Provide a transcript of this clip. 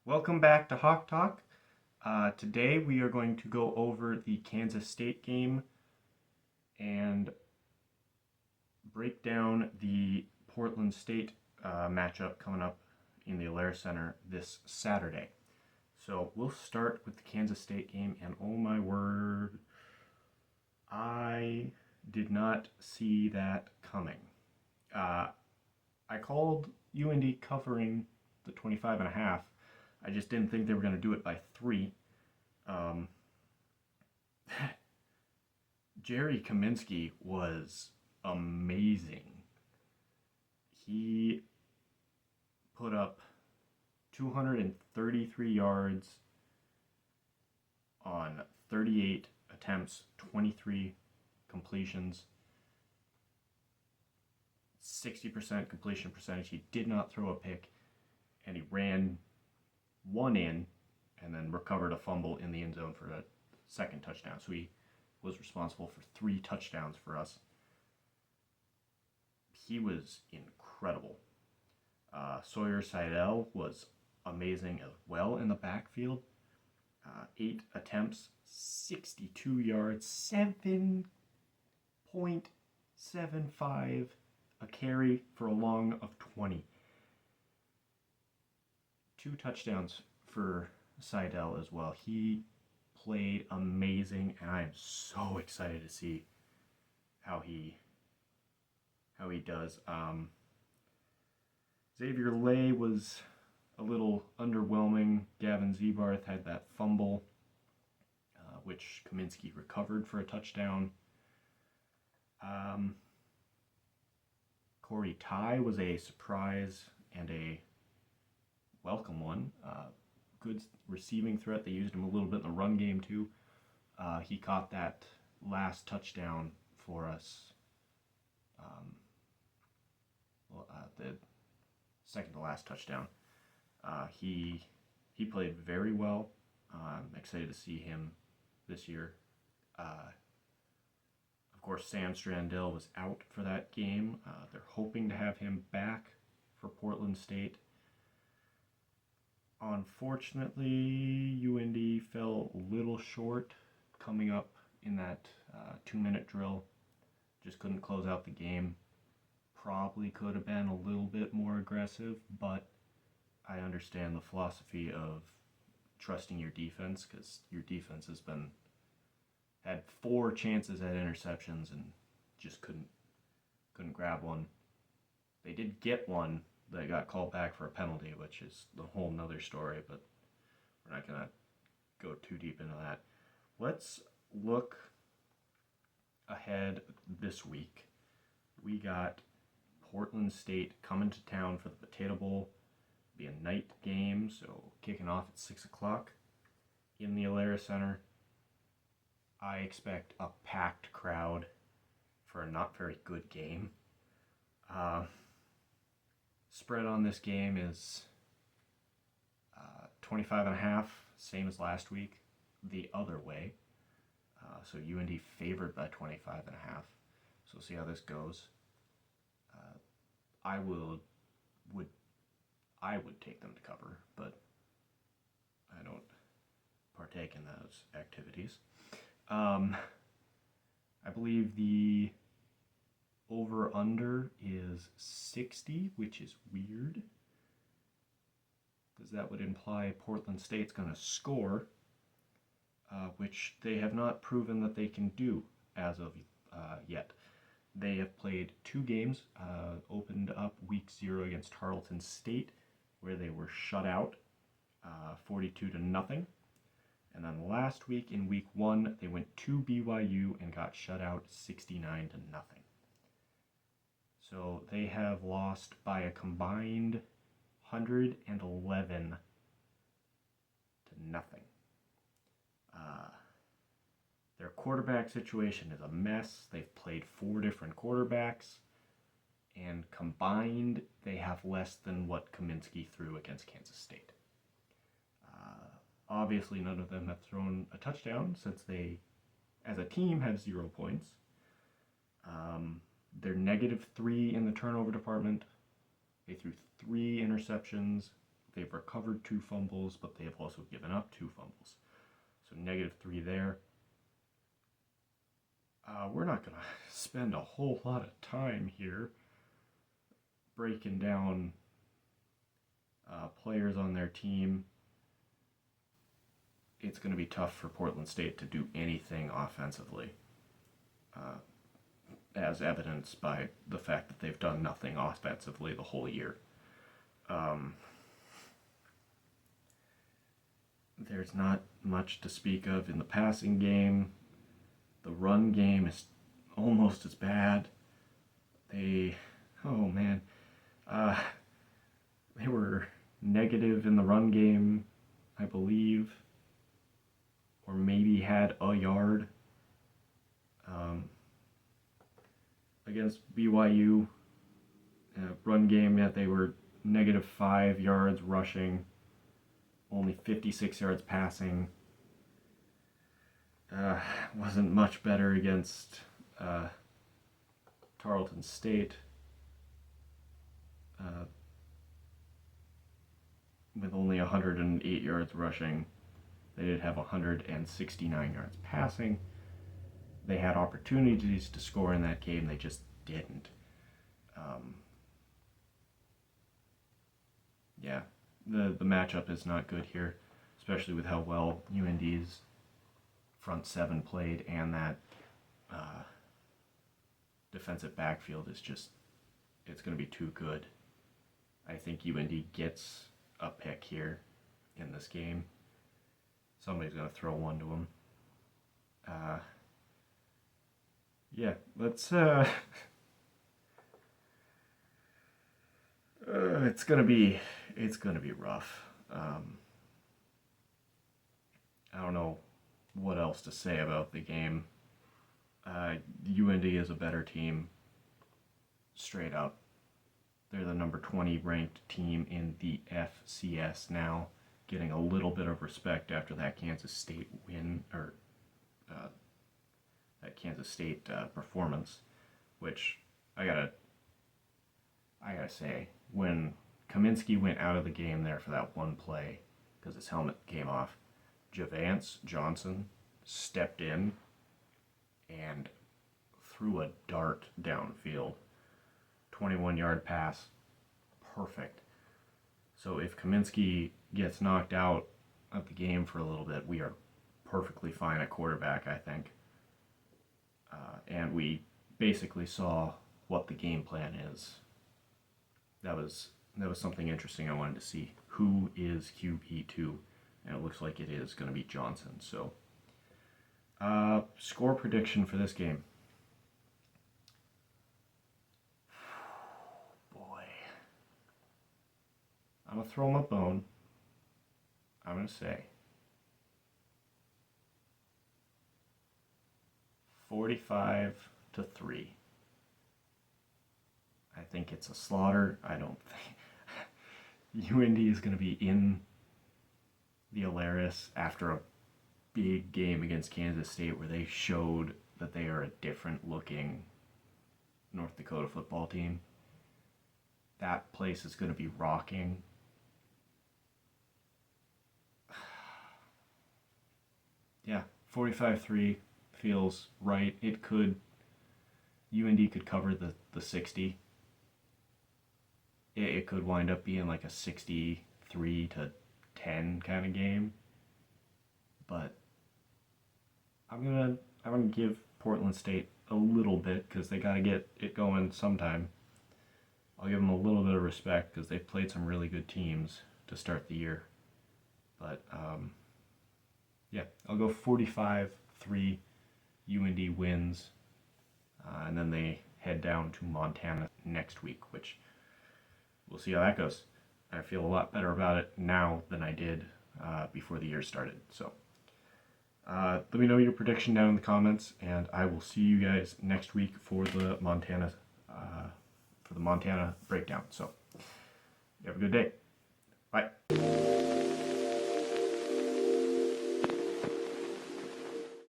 Welcome back to Hawk Talk. Today we are going to go over the Kansas State game and break down the Portland State matchup coming up in the Alaris Center this Saturday. So we'll start with the Kansas State game, and oh my word, I did not see that coming. Uh, I called UND covering the 25 and a half. I just didn't think they were going to do it by three. Um, Jerry Kaminsky was amazing. He put up 233 yards on 38 attempts, 23 completions, 60% completion percentage. He did not throw a pick, and he ran one in and then recovered a fumble in the end zone for a second touchdown. So he was responsible for 3 touchdowns for us. He was incredible. Sawyer Seidel was amazing as well in the backfield. 8 attempts, 62 yards, 7.75 a carry for a long of 20. 2 touchdowns for Seidel as well. He played amazing, and I am so excited to see how he does. Xavier Lay was a little underwhelming. Gavin Zebarth had that fumble, which Kaminsky recovered for a touchdown. Corey Ty was a surprise and a welcome one. Good receiving threat. They used him a little bit in the run game too. He caught that last touchdown for us. The second to last touchdown. He played very well. I'm excited to see him this year. Of course, Sam Strandell was out for that game. They're hoping to have him back for Portland State. Unfortunately, UND fell a little short coming up in that 2-minute drill. Just couldn't close out the game. Probably could have been a little bit more aggressive, but I understand the philosophy of trusting your defense, because your defense had 4 chances at interceptions and just couldn't grab one. They did get one that got called back for a penalty, which is the whole nother story, but we're not going to go too deep into that. Let's look ahead this week. We got Portland State coming to town for the Potato Bowl. It'll be a night game, so kicking off at 6 o'clock in the Alaris Center. I expect a packed crowd for a not very good game. Spread on this game is 25 and a half, same as last week, the other way. So UND favored by 25 and a half. So we'll see how this goes. I would take them to cover, but I don't partake in those activities. I believe the over-under is 60, which is weird, because that would imply Portland State's going to score, which they have not proven that they can do as of yet. They have played 2 games, opened up week 0 against Tarleton State, where they were shut out 42-0. And then last week in week 1, they went to BYU and got shut out 69-0. So they have lost by a combined 111-0. Their quarterback situation is a mess. They've played 4 different quarterbacks, and combined they have less than what Kaminsky threw against Kansas State. Obviously, none of them have thrown a touchdown since they, as a team, have 0 points. They're -3 in the turnover department. They threw 3 interceptions, They've recovered 2 fumbles, but they have also given up 2 fumbles. So -3 there. We're not going to spend a whole lot of time here breaking down players on their team. It's going to be tough for Portland State to do anything offensively, as evidenced by the fact that they've done nothing offensively the whole year. There's not much to speak of in the passing game. The run game is almost as bad. They were negative in the run game, I believe, or maybe had a yard against BYU. Run game, yet they were -5 yards rushing, only 56 yards passing. Wasn't much better against Tarleton State, with only 108 yards rushing. They did have 169 yards passing. They had opportunities to score in that game, they just didn't. The matchup is not good here, especially with how well UND's front 7 played, and that defensive backfield is just, it's going to be too good. I think UND gets a pick here in this game. Somebody's going to throw one to them. Let's it's gonna be rough. I don't know what else to say about the game. UND is a better team, straight up. They're the number 20 ranked team in the FCS now, getting a little bit of respect after that Kansas State win, or that Kansas State performance, which I gotta say, when Kaminsky went out of the game there for that one play because his helmet came off, Javance Johnson stepped in and threw a dart downfield. 21-yard pass, perfect. So if Kaminsky gets knocked out of the game for a little bit, we are perfectly fine at quarterback, I think. And we basically saw what the game plan is. That was something interesting I wanted to see. Who is QB2? And it looks like it is going to be Johnson. So, score prediction for this game. Boy. I'm going to throw him a bone. I'm going to say 45-3. I think it's a slaughter. I don't think UND is going to be in the Alaris after a big game against Kansas State where they showed that they are a different looking North Dakota football team. That place is going to be rocking. Yeah, 45-3 feels right. It could, UND could cover the 60. It could wind up being like a 63-10 kind of game. But I'm gonna give Portland State a little bit because they got to get it going sometime. I'll give them a little bit of respect because they've played some really good teams to start the year. But I'll go 45-3. UND wins, and then they head down to Montana next week, which we'll see how that goes. I feel a lot better about it now than I did before the year started. So let me know your prediction down in the comments, and I will see you guys next week for the Montana breakdown. So you have a good day. Bye.